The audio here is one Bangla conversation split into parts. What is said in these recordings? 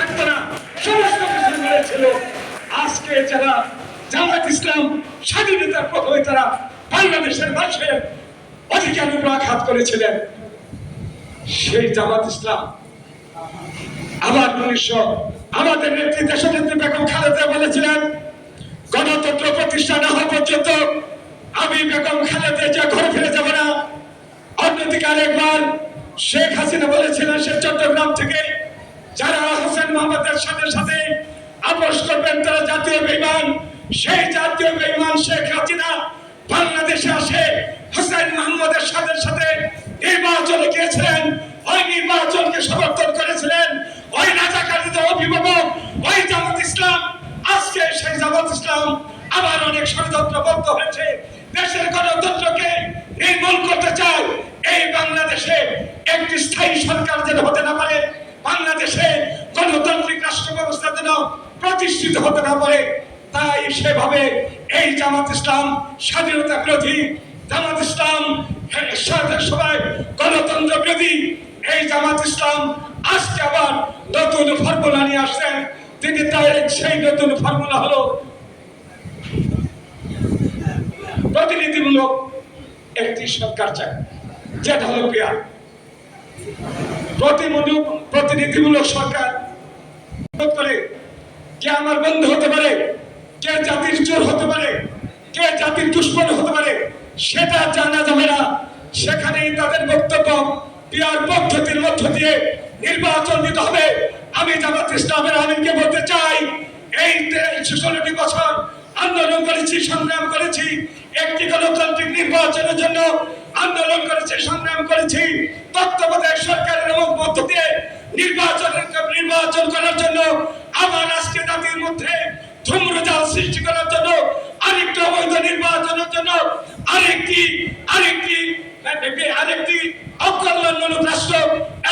থাকতো না, সমস্ত কিছু মিলেছিল। আজকে যারা জামাত ইসলাম স্বাধীনতার প্রথমে তারা বাংলাদেশের মানুষের অধিকার উপর আঘাত করেছিলেন, সেই জামাত ইসলাম আবার আমাদের নেত্রী দেশনেত্রী বেগম খালেদা বলেছিলেন, গণতন্ত্র প্রতিষ্ঠা না হওয়া পর্যন্ত আমি বেগম খালেদা যে ঘরে ফিরে যাব না। অন্যদিকে আরেকবার শেখ হাসিনা বলেছিলেন, সে চট্টগ্রাম থেকে যারা হোসেন মোহাম্মদের সাথে সাথে আপোষ করবেন তারা জাতীয় বেঈমান। সেই জাতীয় বেঈমান শেখ হাসিনা বাংলাদেশে আসে হোসেন মোহাম্মদের সাথে সাথে নির্বাচনে গিয়েছিলেন, ওই নির্বাচনকে সমর্থন করেছিলেন ওই রাজাকারীদের অভিভাবক ওই জামাত ইসলাম। আজকে সেই জামাত ইসলাম আবার অনেক ষড়যন্ত্রবদ্ধ হয়েছে, দেশের গণতন্ত্রকে নির্মূল করতে চায়। এই বাংলাদেশে একটি স্থায়ী সরকার যেন হতে না পারে, বাংলাদেশে গণতান্ত্রিক রাষ্ট্র ব্যবস্থা যেন প্রতিষ্ঠিত হতে না পারে, তাই সেভাবে এই জামাত ইসলাম স্বাধীনতা বিরোধী, জামাত ইসলাম সবাই গণতন্ত্র বিরোধী। এই জামাত ইসলাম আজকে আবার নতুন ফর্মুলা নিয়ে আসছেন। তিনি তাই সেই নতুন ফর্মুলা হলো প্রতিনিধিমূলক একটি সরকার চাই, যেটা হলো পিয়ার প্রতিনিধিমূলক সরকার করে। কে আমার বন্ধু হতে পারে, কে জাতির চোর হতে পারে, কে জাতির দুশ্মন হতে পারে, সেটা জানা যাবে না। সেখানেই তাদের বক্তব্য পিয়ার পদ্ধতির মধ্য দিয়ে নির্বাচন দিতে হবে। আমি জামাত ইসলামের আমিনকে বলতে চাই, এই 16টি বছর আন্দোলন করেছি, সংগ্রাম করেছি, একটি গণতান্ত্রিক নির্বাচনের জন্য আন্দোলন করেছি, সংগ্রাম করেছি। তত্ত্বাবধায়ক সরকারের মধ্য দিয়ে নির্বাচন করার জন্য আমার আজকে জাতির মধ্যে ধূম্রজাল সৃষ্টি করার জন্য, আরেকটি অবৈধ নির্বাচনের জন্য, আরেকটি অকল্যাণমূলক রাষ্ট্র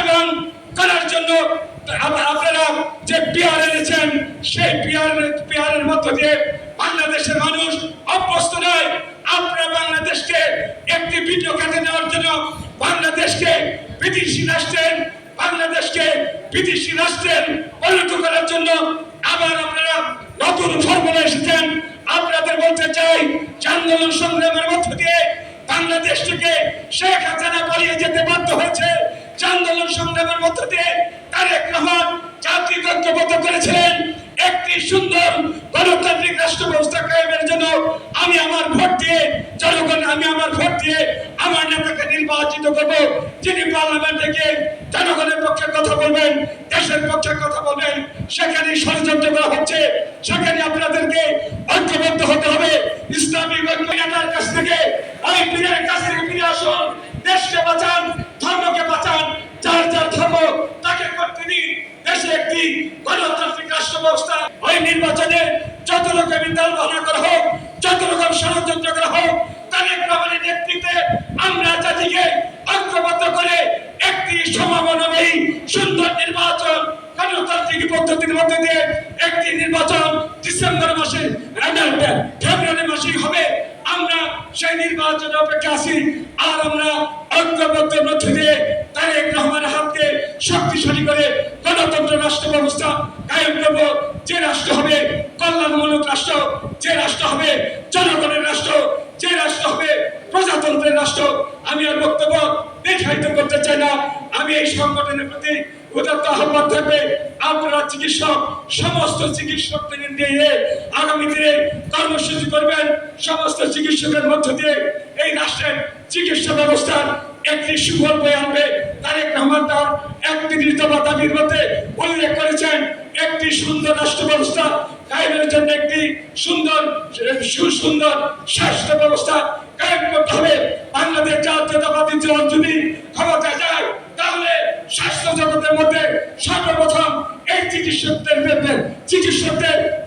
এবং করার জন্য আপনারা যে পিয়ার এনেছেন, সেই পিয়ারের মধ্য দিয়ে বাংলাদেশের মানুষ অভ্যস্ত নয়। আপনারা বাংলাদেশকে একটি ভিডিও কাটে নেওয়ার জন্য, বাংলাদেশকে বিদেশি রাষ্ট্রের পরিণত করার জন্য আবার আপনারা নতুন ফর্মুলা এসেছেন। আপনাদের বলতে চাই, আন্দোলন সংগ্রামের মধ্য দিয়ে বাংলাদেশ থেকে শেখ হাসিনা পালিয়ে যেতে বাধ্য হয়েছে। আন্দোলন সংগ্রামের মধ্য দিয়ে তারেক রহমান জাতিকে ঐক্যবদ্ধ করেছিলেন একটি সুন্দর গণতান্ত্রিক রাষ্ট্র ব্যবস্থা কায়েমের জন্য। আমি আমার ভোট দিয়ে আমার নেতাকে নির্বাচিত করব, যিনি পার্লামেন্টে গিয়ে জনগণের পক্ষে কথা বলবেন, দেশের পক্ষে কথা বলবেন। সেখানে ষড়যন্ত্র করা হচ্ছে, সেখানে আপনাদেরকে ঐক্যবদ্ধ হতে হবে। ইসলামী নেতার কাছ থেকে ওই পীরের কাছ থেকে ফিরে আসুন, দেশকে বাঁচান, ধর্মকে বাঁচান। যার যার ধর্ম তাকে করতে দিন। দেশে একটি গণতান্ত্রিক রাষ্ট্র ব্যবস্থা, ওই নির্বাচনে যত রকম দল ভাবনা করা হোক, যত রকম ষড়যন্ত্র করা হোক, তারেক রহমানের নেতৃত্বে আমরা জাতিকে ঐক্যবদ্ধ করে একটি সমমনময়ী সুন্দর নির্বাচন গণতান্ত্রিক পদ্ধতির মধ্যে দিয়ে একটি নির্বাচন ডিসেম্বর মাসে ফেব্রুয়ারি মাসেই হবে। আমরা সেই নির্বাচনের অপেক্ষা আছি। আর আমরা ঐক্যবদ্ধ মধ্য দিয়ে তারেক রহমানের হাতকে শক্তিশালী করে গণতন্ত্র রাষ্ট্র ব্যবস্থা কায়েম করব। যে রাষ্ট্র হবে কল্যাণমূলক রাষ্ট্র, যে রাষ্ট্র হবে জনগণের রাষ্ট্র, যে রাষ্ট্র হবে প্রজাতন্ত্রের রাষ্ট্র। আমি আর বক্তব্য দীর্ঘায়িত করতে চাই না। আমি এই সংগঠনের প্রতি উদাত্ত আহ্বান থাকবে, আপনারা চিকিৎসক, সমস্ত চিকিৎসকদের নিয়ে আগামী দিনে কর্মসূচি করবেন। সমস্ত চিকিৎসকের মধ্য দিয়ে এই রাষ্ট্রের চিকিৎসা ব্যবস্থার একটি সুফল বয়ে আনবে। তারেক রহমান তার 31 দফা দাবির মধ্যে উল্লেখ করেছেন, একটি সুন্দর রাষ্ট্র ব্যবস্থা কায়েমের জন্য একটি সুন্দর স্বাস্থ্য ব্যবস্থা কায়েম করতে হবে। বাংলাদেশ জাতীয়তাবাদী দল যদি ক্ষমতা যায়, তাহলে স্বাস্থ্য জগতের মধ্যে সর্বপ্রথম এই চিকিৎসকদের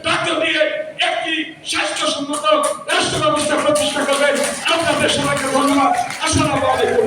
প্রান্ত নিয়ে একটি স্বাস্থ্যসম্মত রাষ্ট্র ব্যবস্থা প্রতিষ্ঠা করবেন। আপনাদের সবাইকে ধন্যবাদ। আসসালামু আলাইকুম।